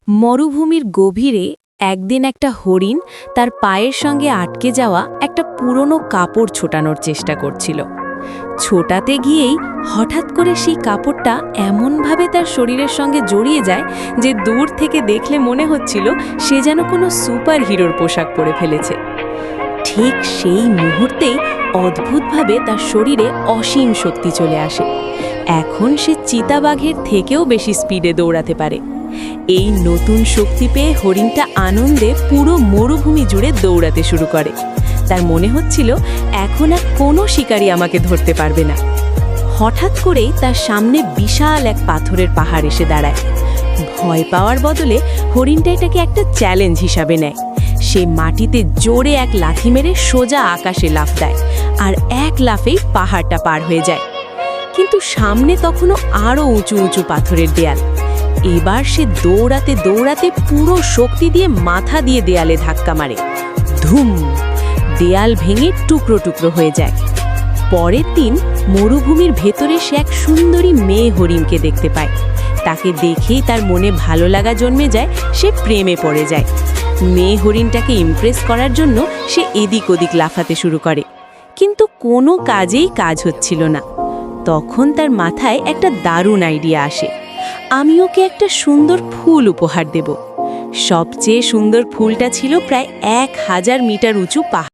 মরুভূমির গভীরে একদিন একটা হরিণ তার পায়ের সঙ্গে আটকে যাওয়া একটা পুরনো কাপড় ছোটানোর চেষ্টা করছিল। ছোটাতে গিয়েই হঠাৎ করে সেই কাপড়টা এমনভাবে তার শরীরের সঙ্গে জড়িয়ে যায় যে দূর থেকে দেখলে মনে হচ্ছিল সে যেন কোনো সুপার হিরোর পোশাক পরে ফেলেছে। ঠিক সেই মুহূর্তেই অদ্ভুতভাবে তার শরীরে অসীম শক্তি চলে আসে। এখন সে চিতাবাঘের থেকেও বেশি স্পিডে দৌড়াতে পারে। এই নতুন শক্তি পেয়ে হরিণটা আনন্দে পুরো মরুভূমি জুড়ে দৌড়াতে শুরু করে। তার মনে হচ্ছিল এখন আর কোনো শিকারী আমাকে ধরতে পারবে না। হঠাৎ করেই তার সামনে বিশাল এক পাথরের পাহাড় এসে দাঁড়ায়। ভয় পাওয়ার বদলে হরিণটা এটাকে একটা চ্যালেঞ্জ হিসাবে নেয়। সে মাটিতে জোরে এক লাথি মেরে সোজা আকাশে লাফ দেয়, আর এক লাফেই পাহাড়টা পার হয়ে যায়। কিন্তু সামনে তখনও আরও উঁচু উঁচু পাথরের দেয়াল। এবার সে দৌড়াতে দৌড়াতে পুরো শক্তি দিয়ে মাথা দিয়ে দেয়ালে ধাক্কা মারে। ধুম! দেয়াল ভেঙে টুকরো টুকরো হয়ে যায়। পরের দিন মরুভূমির ভেতরে সে এক সুন্দরী মেয়ে হরিণকে দেখতে পায়। তাকে দেখেই তার মনে ভালো লাগা জন্মে যায়, সে প্রেমে পড়ে যায়। মেয়ে হরিণটাকে ইমপ্রেস করার জন্য সে এদিক ওদিক লাফাতে শুরু করে, কিন্তু কোনো কাজেই কাজ হচ্ছিল না। তখন তার মাথায় একটা দারুণ আইডিয়া আসে। আমি ওকে একটা সুন্দর ফুল উপহার দেব। সবচেয়ে সুন্দর ফুলটা ছিল প্রায় 1000 মিটার উঁচু পাহাড়।